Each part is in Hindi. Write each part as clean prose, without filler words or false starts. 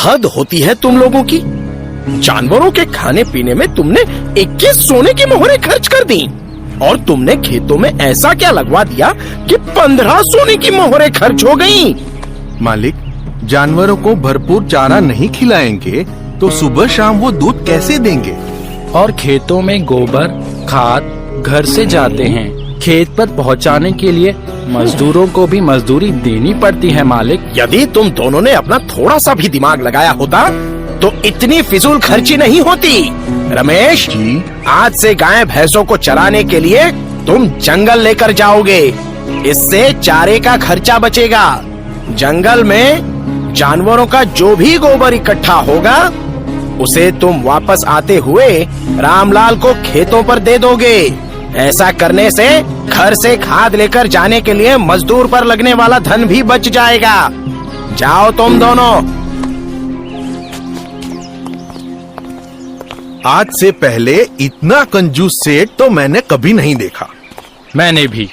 हद होती है तुम लोगों की। जानवरों के खाने पीने में तुमने 21 सोने की मोहरें खर्च कर दी, और तुमने खेतों में ऐसा क्या लगवा दिया कि 15 सोने की मोहरें खर्च हो गईं। मालिक, जानवरों को भरपूर चारा नहीं खिलाएंगे तो सुबह शाम वो दूध कैसे देंगे? और खेतों में गोबर खाद घर से जाते हैं, खेत पर पहुंचाने के लिए मजदूरों को भी मजदूरी देनी पड़ती है मालिक। यदि तुम दोनों ने अपना थोड़ा सा भी दिमाग लगाया होता तो इतनी फिजूल खर्ची नहीं होती। रमेश जी? आज से गाय भैंसों को चराने के लिए तुम जंगल लेकर जाओगे, इससे चारे का खर्चा बचेगा। जंगल में जानवरों का जो भी गोबर इकट्ठा होगा उसे तुम वापस आते हुए रामलाल को खेतों पर दे दोगे। ऐसा करने से घर से खाद लेकर जाने के लिए मजदूर पर लगने वाला धन भी बच जाएगा। जाओ तुम दोनों। आज से पहले इतना कंजूस सेठ तो मैंने कभी नहीं देखा। मैंने भी।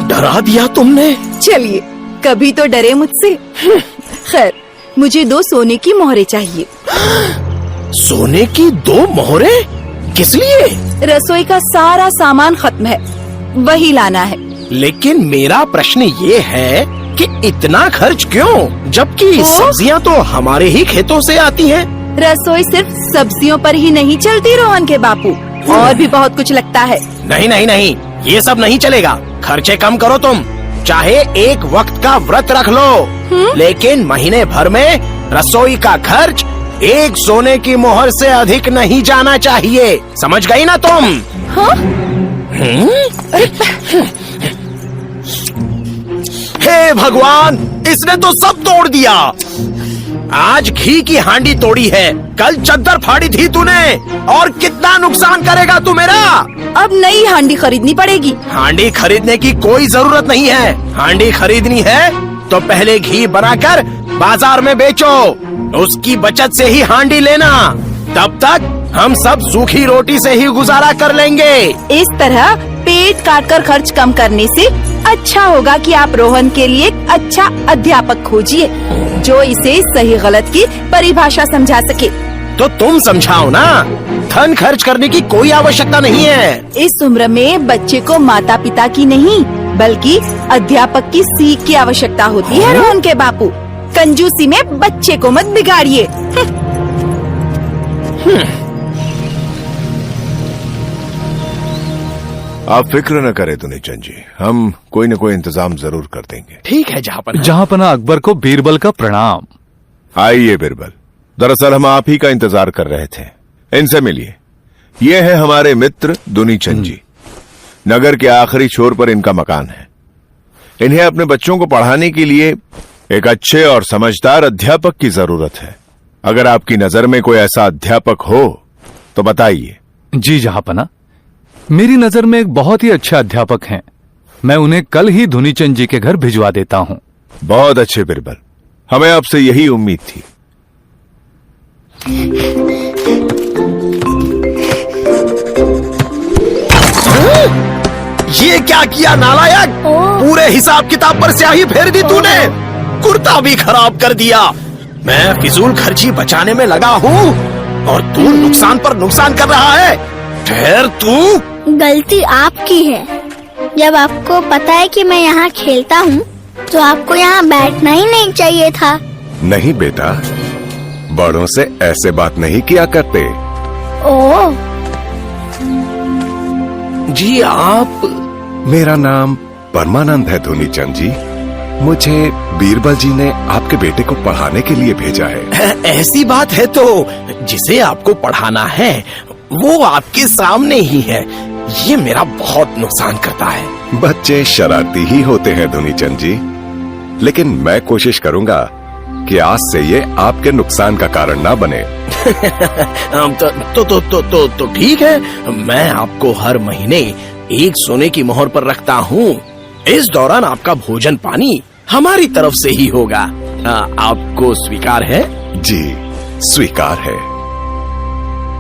डरा दिया तुमने। चलिए, कभी तो डरे मुझसे। खैर, मुझे 2 सोने की मोहरें चाहिए। सोने की 2 मोहरें? किस लिए? रसोई का सारा सामान खत्म है, वही लाना है। लेकिन मेरा प्रश्न ये है कि इतना खर्च क्यों, जबकि सब्जियां तो हमारे ही खेतों से आती हैं। रसोई सिर्फ सब्जियों पर ही नहीं चलती रोहन के बापू, और भी बहुत कुछ लगता है। नहीं नहीं नहीं, ये सब नहीं चलेगा। खर्चे कम करो तुम, चाहे एक वक्त का व्रत रख लो, लेकिन महीने भर में रसोई का खर्च 1 सोने की मोहर से अधिक नहीं जाना चाहिए। समझ गई ना तुम? हाँ? हे भगवान, इसने तो सब तोड़ दिया। आज घी की हांडी तोड़ी है, कल चद्दर फाड़ी थी तूने, और कितना नुकसान करेगा तू मेरा। अब नई हांडी खरीदनी पड़ेगी। हांडी खरीदने की कोई जरूरत नहीं है। हांडी खरीदनी है तो पहले घी बनाकर बाजार में बेचो, उसकी बचत से ही हांडी लेना। तब तक हम सब सूखी रोटी से ही गुजारा कर लेंगे। इस तरह पेट काट कर खर्च कम करने से अच्छा होगा कि आप रोहन के लिए एक अच्छा अध्यापक खोजिए, जो इसे सही गलत की परिभाषा समझा सके। तो तुम समझाओ ना, धन खर्च करने की कोई आवश्यकता नहीं है। इस उम्र में बच्चे को माता पिता की नहीं बल्कि अध्यापक की सीख की आवश्यकता होती है रोहन के बापू। कंजूसी में बच्चे को मत बिगाड़िए। आप फिक्र न करें दुनीचंद जी, हम कोई न कोई इंतजाम जरूर कर देंगे। ठीक है जहाँपना। जहाँपना अकबर को बीरबल का प्रणाम। आइए बीरबल, दरअसल हम आप ही का इंतजार कर रहे थे। इनसे मिलिए। ये है हमारे मित्र दुनीचंद जी। नगर के आखिरी छोर पर इनका मकान है। इन्हें अपने बच्चों को पढ़ाने के लिए एक अच्छे और समझदार अध्यापक की जरूरत है। अगर आपकी नजर में कोई ऐसा अध्यापक हो तो बताइए। जी जहाँपना, मेरी नजर में एक बहुत ही अच्छा अध्यापक हैं। मैं उन्हें कल ही दुनीचंद जी के घर भिजवा देता हूँ। बहुत अच्छे बीरबल, हमें आपसे यही उम्मीद थी। ये क्या किया नालायक? पूरे हिसाब किताब पर स्याही फेर दी तूने, कुर्ता भी खराब कर दिया। मैं फिजूल खर्ची बचाने में लगा हूँ और तू नुकसान पर नुकसान कर रहा है। ठहर तू। गलती आपकी है। जब आपको पता है कि मैं यहाँ खेलता हूँ तो आपको यहाँ बैठना ही नहीं चाहिए था। नहीं बेटा, बड़ों से ऐसे बात नहीं किया करते। ओह जी आप? मेरा नाम परमानंद है दुनीचंद जी। मुझे बीरबल जी ने आपके बेटे को पढ़ाने के लिए भेजा है। ऐसी बात है तो जिसे आपको पढ़ाना है वो आपके सामने ही है। ये मेरा बहुत नुकसान करता है। बच्चे शरारती ही होते हैं दुनीचंद जी, लेकिन मैं कोशिश करूंगा कि आज से ये आपके नुकसान का कारण ना बने। तो ठीक है, मैं आपको हर महीने 1 सोने की मोहर पर रखता हूँ। इस दौरान आपका भोजन पानी हमारी तरफ से ही होगा। आपको स्वीकार है? जी स्वीकार है।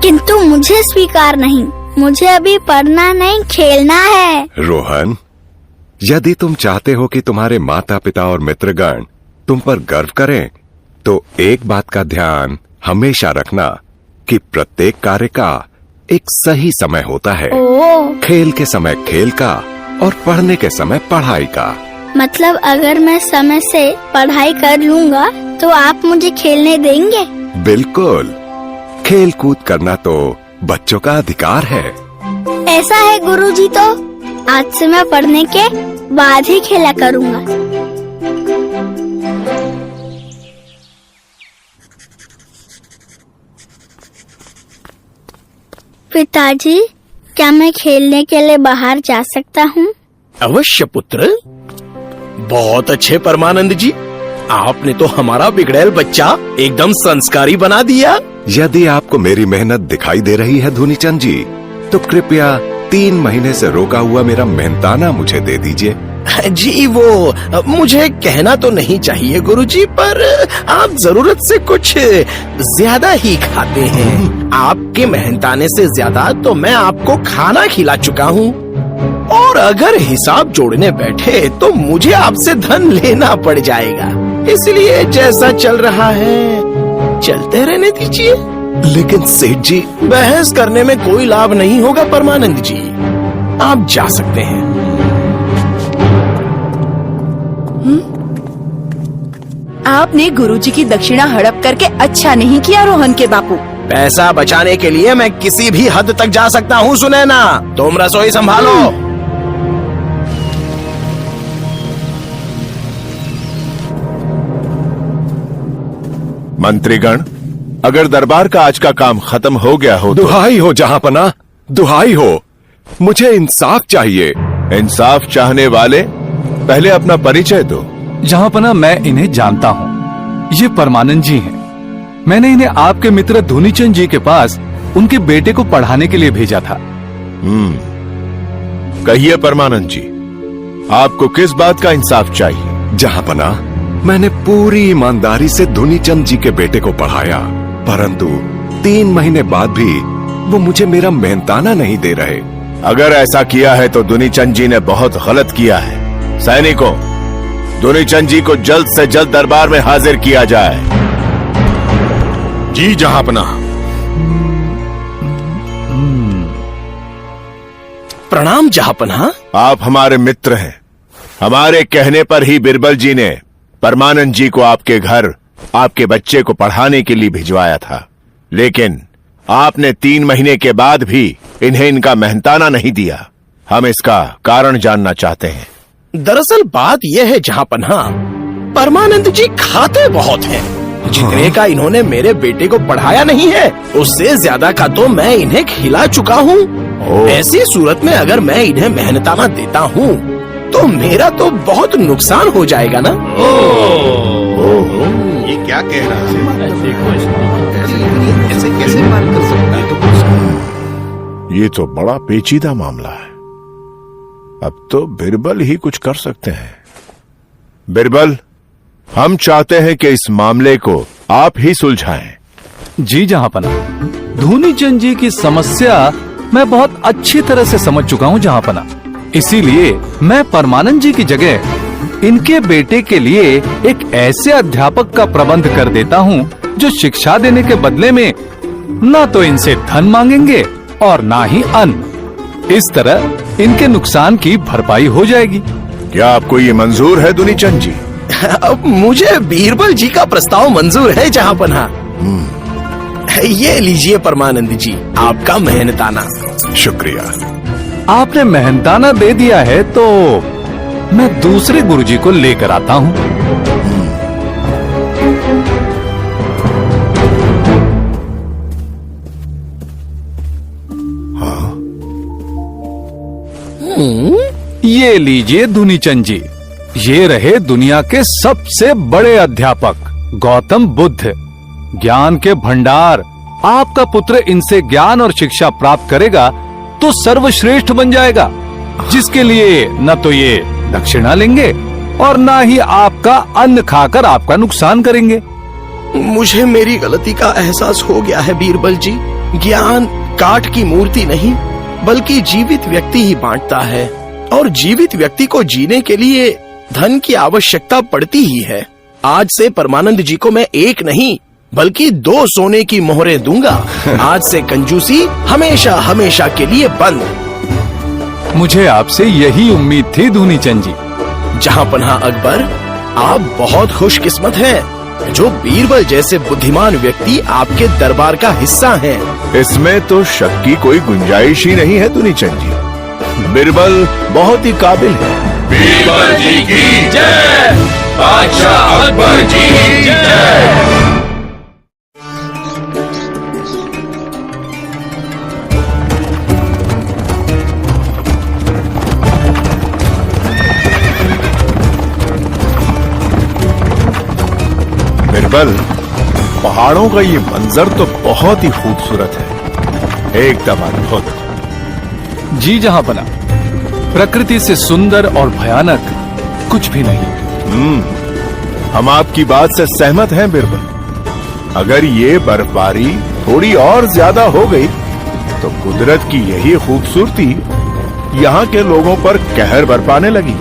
किंतु मुझे स्वीकार नहीं। मुझे अभी पढ़ना नहीं, खेलना है। रोहन, यदि तुम चाहते हो कि तुम्हारे माता पिता और मित्रगण तुम पर गर्व करें तो एक बात का ध्यान हमेशा रखना कि प्रत्येक कार्य का एक सही समय होता है। ओह, खेल के समय खेल का और पढ़ने के समय पढ़ाई का। मतलब अगर मैं समय से पढ़ाई कर लूँगा तो आप मुझे खेलने देंगे? बिल्कुल, खेल कूद करना तो बच्चों का अधिकार है। ऐसा है गुरुजी, तो आज से मैं पढ़ने के बाद ही खेला करूँगा। पिताजी, क्या मैं खेलने के लिए बाहर जा सकता हूँ? अवश्य पुत्र। बहुत अच्छे परमानंद जी, आपने तो हमारा बिगड़ैल बच्चा एकदम संस्कारी बना दिया। यदि आपको मेरी मेहनत दिखाई दे रही है धुनीचंद जी, तो कृपया 3 महीने से रोका हुआ मेरा मेहनताना मुझे दे दीजिए। जी वो मुझे कहना तो नहीं चाहिए गुरुजी, पर आप जरूरत से कुछ ज्यादा ही खाते हैं। आपके मेहनताने से ज्यादा तो मैं आपको खाना खिला चुका हूँ, और अगर हिसाब जोड़ने बैठे तो मुझे आपसे धन लेना पड़ जाएगा। इसलिए जैसा चल रहा है चलते रहने दीजिए। लेकिन सेठ जी, बहस करने में कोई लाभ नहीं होगा परमानंद जी, आप जा सकते हैं। आपने गुरुजी की दक्षिणा हड़प करके अच्छा नहीं किया रोहन के बापू। पैसा बचाने के लिए मैं किसी भी हद तक जा सकता हूँ सुनैना। तुम रसोई संभालो। मंत्रीगण, अगर दरबार का आज का काम खत्म हो गया हो तो। दुहाई हो जहांपना, दुहाई हो, मुझे इंसाफ चाहिए। इंसाफ चाहने वाले पहले अपना परिचय दो। जहांपना, मैं इन्हें जानता हूँ। ये परमानंद जी हैं। मैंने इन्हें आपके मित्र धुनीचंद जी के पास उनके बेटे को पढ़ाने के लिए भेजा था। कहिए परमानंद जी, आपको किस बात का इंसाफ चाहिए? जहांपना, मैंने पूरी ईमानदारी से धुनीचंद जी के बेटे को पढ़ाया, परंतु 3 महीने बाद भी वो मुझे मेरा मेहनताना नहीं दे रहे। अगर ऐसा किया है तो धुनीचंद जी ने बहुत गलत किया है। सैनिकों, धुनीचंद जी को जल्द से जल्द दरबार में हाजिर किया जाए। जी जहांपना। प्रणाम जहांपना। आप हमारे मित्र हैं। हमारे कहने पर ही बिरबल जी ने परमानंद जी को आपके घर आपके बच्चे को पढ़ाने के लिए भिजवाया था, लेकिन आपने 3 महीने के बाद भी इन्हें इनका मेहनताना नहीं दिया। हम इसका कारण जानना चाहते हैं। दरअसल बात यह है जहांपना, परमानंद जी खाते बहुत हैं। जितने का इन्होंने मेरे बेटे को पढ़ाया नहीं है, उससे ज्यादा का तो मैं इन्हें खिला चुका हूँ। ऐसी सूरत में अगर मैं इन्हें मेहनताना देता हूँ तो मेरा तो बहुत नुकसान हो जाएगा ना। ये क्या कह रहा है? ऐसे कैसे बात कर सकता है? ये तो बड़ा पेचीदा मामला है। अब तो बिरबल ही कुछ कर सकते हैं। बिरबल, हम चाहते हैं कि इस मामले को आप ही सुलझाएं। जी जहांपना, धुनीचंद जी की समस्या मैं बहुत अच्छी तरह से समझ चुका हूँ जहांपना। इसीलिए मैं परमानंद जी की जगह इनके बेटे के लिए एक ऐसे अध्यापक का प्रबंध कर देता हूँ जो शिक्षा देने के बदले में न तो इनसे धन मांगेंगे और ना ही अन्न। इस तरह इनके नुकसान की भरपाई हो जाएगी। क्या आपको ये मंजूर है धुनीचंद जी? अब मुझे बीरबल जी का प्रस्ताव मंजूर है जहांपना। ये लीजिए परमानंद जी, आपका मेहनताना। शुक्रिया। आपने मेहनताना दे दिया है तो मैं दूसरे गुरुजी को लेकर आता हूँ। ये लीजिए धुनीचंद जी, ये रहे दुनिया के सबसे बड़े अध्यापक गौतम बुद्ध, ज्ञान के भंडार। आपका पुत्र इनसे ज्ञान और शिक्षा प्राप्त करेगा तो सर्वश्रेष्ठ बन जाएगा, जिसके लिए न तो ये दक्षिणा लेंगे और न ही आपका अन्न खाकर आपका नुकसान करेंगे। मुझे मेरी गलती का एहसास हो गया है बीरबल जी। ज्ञान काठ की मूर्ति नहीं बल्कि जीवित व्यक्ति ही बांटता है, और जीवित व्यक्ति को जीने के लिए धन की आवश्यकता पड़ती ही है। आज से परमानंद जी को मैं एक नहीं बल्कि 2 सोने की मोहरें दूंगा। आज से कंजूसी हमेशा हमेशा के लिए बंद। मुझे आपसे यही उम्मीद थी धूनी चंद जी। जहां पनाह अकबर, आप बहुत खुशकिस्मत हैं जो बीरबल जैसे बुद्धिमान व्यक्ति आपके दरबार का हिस्सा हैं। इसमें तो शक की कोई गुंजाइश ही नहीं है दुनी चंद जी। बीरबल बहुत ही काबिल है। बीरबल जी की जय, बादशाह अकबर जी की जय। बीरबल, पहाड़ों का ये मंजर तो बहुत ही खूबसूरत है, एकदम अद्भुत। जी जहां पना, प्रकृति से सुंदर और भयानक कुछ भी नहीं। हम आपकी बात से सहमत हैं बीरबल। अगर ये बर्फबारी थोड़ी और ज्यादा हो गई तो कुदरत की यही खूबसूरती यहाँ के लोगों पर कहर बरपाने लगी।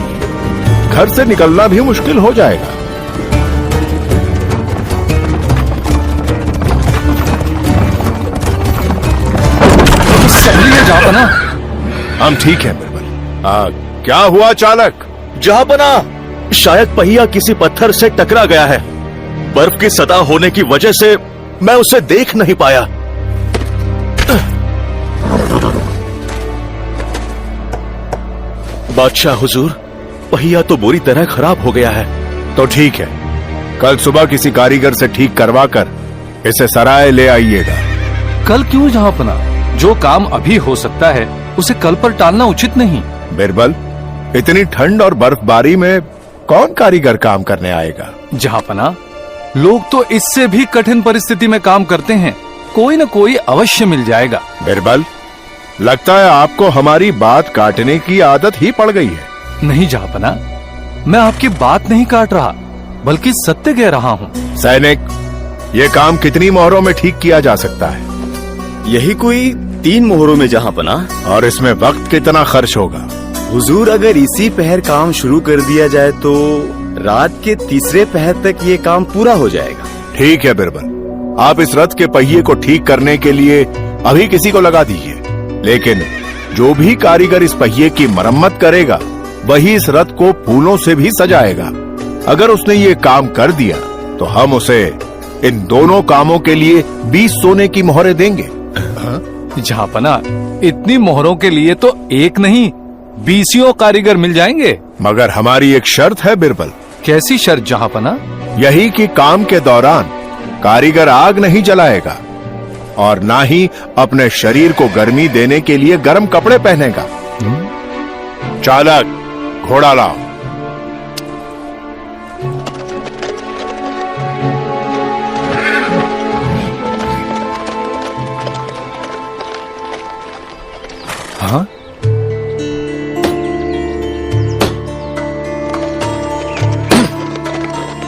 घर से निकलना भी मुश्किल हो जाएगा। जहां पना, हम ठीक हैं बीरबल। क्या हुआ चालक? जहां पना, शायद पहिया किसी पत्थर से टकरा गया है। बर्फ की सतह होने की वजह से मैं उसे देख नहीं पाया। बादशाह हुजूर, पहिया तो बुरी तरह खराब हो गया है। तो ठीक है, कल सुबह किसी कारीगर से ठीक करवा कर इसे सराय ले आइएगा। कल क्यों जहां पना? जो काम अभी हो सकता है उसे कल पर टालना उचित नहीं। बीरबल, इतनी ठंड और बर्फबारी में कौन कारीगर काम करने आएगा? जहां पना, लोग तो इससे भी कठिन परिस्थिति में काम करते हैं, कोई न कोई अवश्य मिल जाएगा। बीरबल, लगता है आपको हमारी बात काटने की आदत ही पड़ गई है। नहीं जहां पना, मैं आपकी बात नहीं काट रहा बल्कि सत्य कह रहा हूँ। सैनिक, ये काम कितनी मोहरों में ठीक किया जा सकता है? यही कोई 3 मोहरों में जहां पना। और इसमें वक्त कितना खर्च होगा? हुजूर, अगर इसी पहर काम शुरू कर दिया जाए तो रात के तीसरे पहर तक ये काम पूरा हो जाएगा। ठीक है बीरबल, आप इस रथ के पहिए को ठीक करने के लिए अभी किसी को लगा दीजिए। लेकिन जो भी कारीगर इस पहिए की मरम्मत करेगा वही इस रथ को फूलों से भी सजाएगा। अगर उसने ये काम कर दिया तो हम उसे इन दोनों कामों के लिए 20 सोने की मोहरें देंगे। जहां पना, इतनी मोहरों के लिए तो एक नहीं 20 कारीगर मिल जाएंगे। मगर हमारी एक शर्त है बीरबल। कैसी शर्त जहां पना? यही कि काम के दौरान कारीगर आग नहीं जलाएगा और ना ही अपने शरीर को गर्मी देने के लिए गर्म कपड़े पहनेगा। चालक, घोड़ा लाओ। हाँ?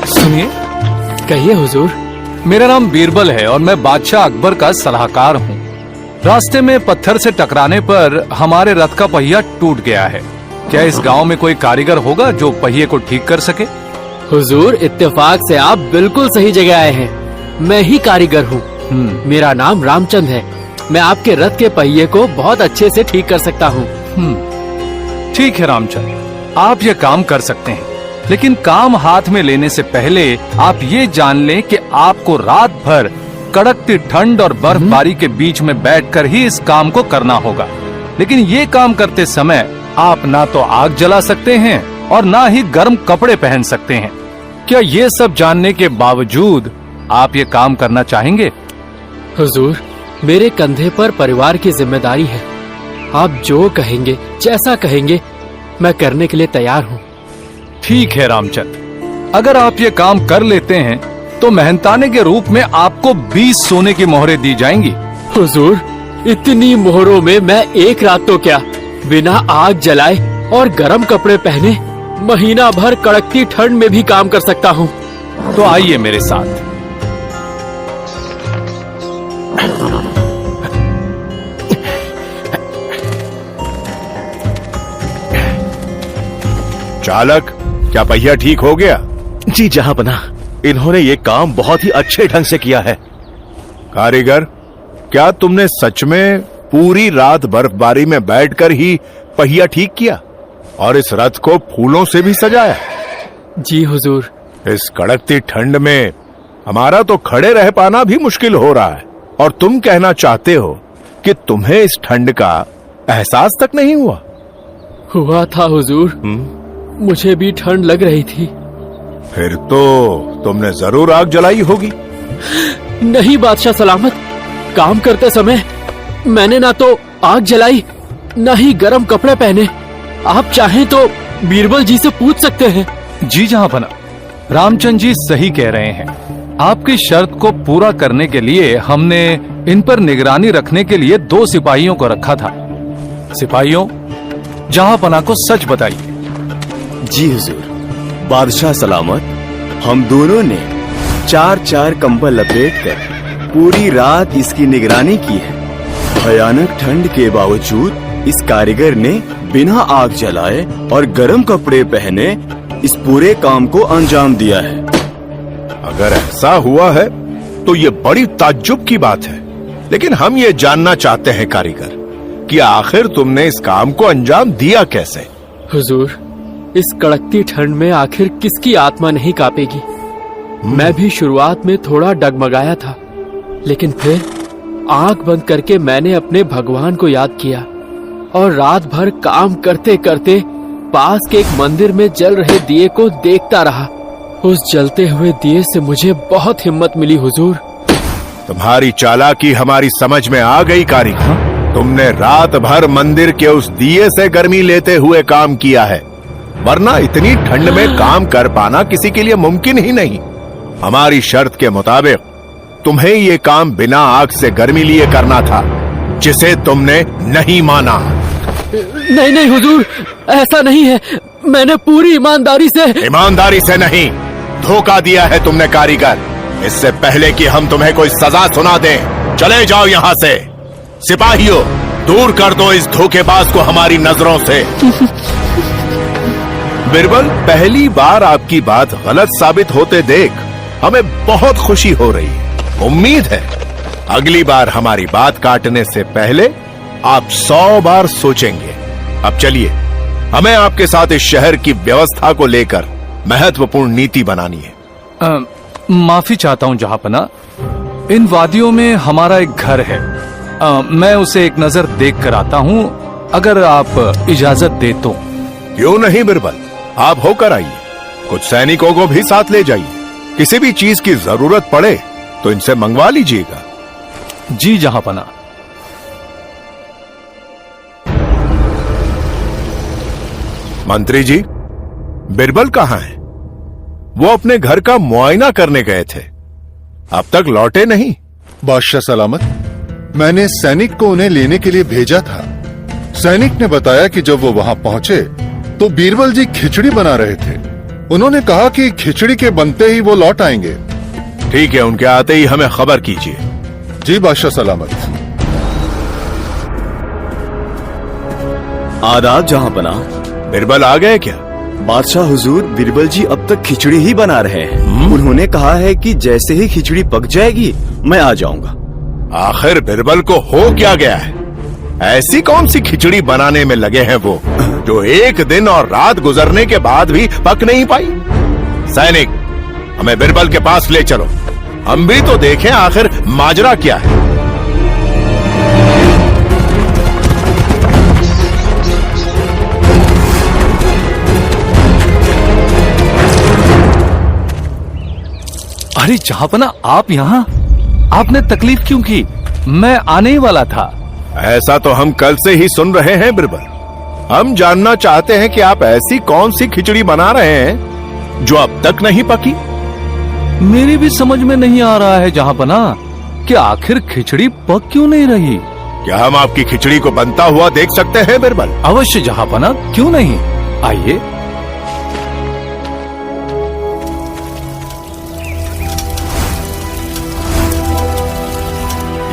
सुनिए। कहिए हुजूर। मेरा नाम बीरबल है और मैं बादशाह अकबर का सलाहकार हूँ। रास्ते में पत्थर से टकराने पर हमारे रथ का पहिया टूट गया है। क्या इस गांव में कोई कारीगर होगा जो पहिए को ठीक कर सके? हुजूर, इत्तेफाक से आप बिल्कुल सही जगह आए हैं। मैं ही कारीगर हूँ। मेरा नाम रामचंद है। मैं आपके रथ के पहिए को बहुत अच्छे से ठीक कर सकता हूँ। ठीक है रामचंद, आप ये काम कर सकते हैं, लेकिन काम हाथ में लेने से पहले आप ये जान लें कि आपको रात भर कड़कती ठंड और बर्फबारी के बीच में बैठकर ही इस काम को करना होगा। लेकिन ये काम करते समय आप ना तो आग जला सकते हैं और ना ही गर्म कपड़े पहन सकते हैं। क्या ये सब जानने के बावजूद आप ये काम करना चाहेंगे? हुजूर, मेरे कंधे पर परिवार की जिम्मेदारी है। आप जो कहेंगे, जैसा कहेंगे, मैं करने के लिए तैयार हूँ। ठीक है रामचंद, अगर आप ये काम कर लेते हैं तो मेहनताने के रूप में आपको 20 सोने की मोहरें दी जाएंगी। हुजूर, इतनी मोहरों में मैं एक रात तो क्या, बिना आग जलाए और गर्म कपड़े पहने महीना भर कड़कती ठंड में भी काम कर सकता हूँ। तो आइए मेरे साथ। चालक, क्या पहिया ठीक हो गया? जी जहां पना, इन्होंने ये काम बहुत ही अच्छे ढंग से किया है। कारीगर, क्या तुमने सच में पूरी रात बर्फबारी में बैठकर ही पहिया ठीक किया और इस रथ को फूलों से भी सजाया? जी हुजूर। इस कड़कती ठंड में हमारा तो खड़े रह पाना भी मुश्किल हो रहा है, और तुम कहना चाहते हो कि तुम्हें इस ठंड का एहसास तक नहीं हुआ? हुआ था हुजूर। मुझे भी ठंड लग रही थी। फिर तो तुमने जरूर आग जलाई होगी। नहीं बादशाह सलामत, काम करते समय मैंने ना तो आग जलाई, ना ही गर्म कपड़े पहने। आप चाहें तो बीरबल जी से पूछ सकते हैं। जी जहांपना, रामचंद्र जी सही कह रहे हैं। आपकी शर्त को पूरा करने के लिए हमने इन पर निगरानी रखने के लिए 2 सिपाहियों को रखा था। सिपाहियों, जहांपना को सच बताइए। जी हुजूर, बादशाह सलामत, हम दोनों ने 4-4 कंबल लपेटकर पूरी रात इसकी निगरानी की है। भयानक ठंड के बावजूद इस कारीगर ने बिना आग जलाए और गर्म कपड़े पहने इस पूरे काम को अंजाम दिया है। अगर ऐसा हुआ है तो ये बड़ी ताज्जुब की बात है, लेकिन हम ये जानना चाहते हैं कारीगर कि आखिर तुमने इस काम को अंजाम दिया कैसे? हुजूर, इस कड़कती ठंड में आखिर किसकी आत्मा नहीं कांपेगी। मैं भी शुरुआत में थोड़ा डगमगाया था, लेकिन फिर आंख बंद करके मैंने अपने भगवान को याद किया और रात भर काम करते करते पास के एक मंदिर में जल रहे दिए को देखता रहा। उस जलते हुए दिए से मुझे बहुत हिम्मत मिली हुजूर। तुम्हारी चालाकी हमारी समझ में आ गई कारीगर। तुमने रात भर मंदिर के उस दिए से गर्मी लेते हुए काम किया है, वरना इतनी ठंड में काम कर पाना किसी के लिए मुमकिन ही नहीं। हमारी शर्त के मुताबिक तुम्हें ये काम बिना आग से गर्मी लिए करना था, जिसे तुमने नहीं माना। नहीं नहीं हुजूर, ऐसा नहीं है। मैंने पूरी ईमानदारी से नहीं, धोखा दिया है तुमने कारीगर। इससे पहले कि हम तुम्हें कोई सजा सुना दें, चले जाओ यहाँ से। सिपाहियों, दूर कर दो इस धोखेबाज को हमारी नजरों से। बिरबल, पहली बार आपकी बात गलत साबित होते देख हमें बहुत खुशी हो रही है। उम्मीद है अगली बार हमारी बात काटने से पहले आप 100 बार सोचेंगे। अब चलिए, हमें आपके साथ इस शहर की व्यवस्था को लेकर महत्वपूर्ण नीति बनानी है। माफी चाहता हूँ जहांपना, इन वादियों में हमारा एक घर है। मैं उसे एक नजर देख कर आता हूँ, अगर आप इजाजत दे तो। क्यों नहीं बिरबल, आप होकर आइए। कुछ सैनिकों को भी साथ ले जाइए। किसी भी चीज की जरूरत पड़े तो इनसे मंगवा लीजिएगा। जी जहांपना। मंत्री जी, बिरबल कहाँ है? वो अपने घर का मुआयना करने गए थे, अब तक लौटे नहीं। बादशाह सलामत, मैंने सैनिक को उन्हें लेने के लिए भेजा था। सैनिक ने बताया कि जब वो वहां पहुंचे तो बीरबल जी खिचड़ी बना रहे थे। उन्होंने कहा कि खिचड़ी के बनते ही वो लौट आएंगे। ठीक है, उनके आते ही हमें खबर कीजिए। जी बादशाह सलामत। आदाब जहांपना। बिरबल आ गए क्या? बादशाह हुजूर, बिरबल जी अब तक खिचड़ी ही बना रहे हैं। उन्होंने कहा है कि जैसे ही खिचड़ी पक जाएगी मैं आ जाऊंगा। आखिर बिरबल को हो क्या गया है? ऐसी कौन सी खिचड़ी बनाने में लगे हैं वो, जो एक दिन और रात गुजरने के बाद भी पक नहीं पाई? सैनिक, हमें बिरबल के पास ले चलो, हम भी तो देखें आखिर माजरा क्या है। अरे जहांपना, आप यहाँ? आपने तकलीफ क्यों की? मैं आने ही वाला था। ऐसा तो हम कल से ही सुन रहे हैं बिरबल। हम जानना चाहते हैं कि आप ऐसी कौन सी खिचड़ी बना रहे हैं जो अब तक नहीं पकी। मेरी भी समझ में नहीं आ रहा है जहांपना कि आखिर खिचड़ी पक क्यों नहीं रही। क्या हम आपकी खिचड़ी को बनता हुआ देख सकते हैं बिरबल? अवश्य जहांपना, क्यों नहीं, आइए।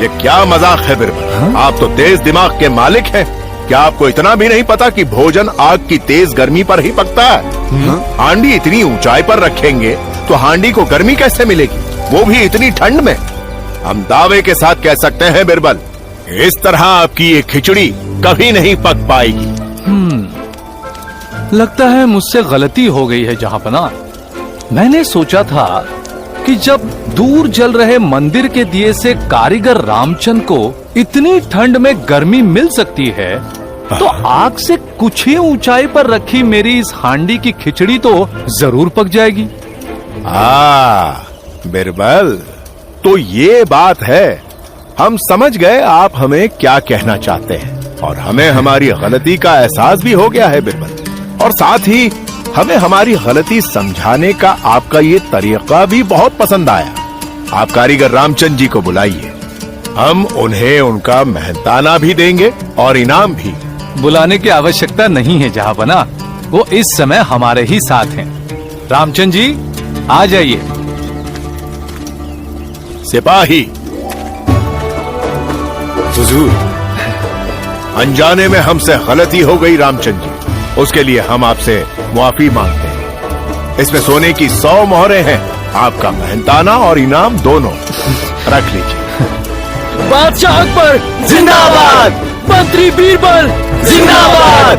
ये क्या मजाक है बिरबल? आप तो तेज दिमाग के मालिक हैं, क्या आपको इतना भी नहीं पता कि भोजन आग की तेज गर्मी पर ही पकता है? हांडी इतनी ऊंचाई पर रखेंगे तो हांडी को गर्मी कैसे मिलेगी, वो भी इतनी ठंड में? हम दावे के साथ कह सकते हैं बिरबल, इस तरह आपकी ये खिचड़ी कभी नहीं पक पाएगी। लगता है मुझसे गलती हो गई है जहांपना। मैंने सोचा था कि जब दूर जल रहे मंदिर के दिए से कारीगर रामचंद को इतनी ठंड में गर्मी मिल सकती है, तो आग से कुछ ही ऊंचाई पर रखी मेरी इस हांडी की खिचड़ी तो जरूर पक जाएगी। बिरबल, तो ये बात है। हम समझ गए आप हमें क्या कहना चाहते हैं, और हमें हमारी गलती का एहसास भी हो गया है बिरबल। और साथ ही हमें हमारी गलती समझाने का आपका ये तरीका भी बहुत पसंद आया। आप कारीगर रामचंद जी को बुलाइए, हम उन्हें उनका मेहनताना भी देंगे और इनाम भी। बुलाने की आवश्यकता नहीं है जहांपना, वो इस समय हमारे ही साथ हैं। रामचंद जी आ जाइए। सिपाही, हुजूर, अनजाने में हमसे गलती हो गई रामचंद जी, उसके लिए हम आपसे माफी मांगते हैं। इसमें सोने की 100 मोहरें हैं, आपका मेहनताना और इनाम दोनों रख लीजिए। बादशाह अकबर जिंदाबाद, मंत्री बीरबल जिंदाबाद,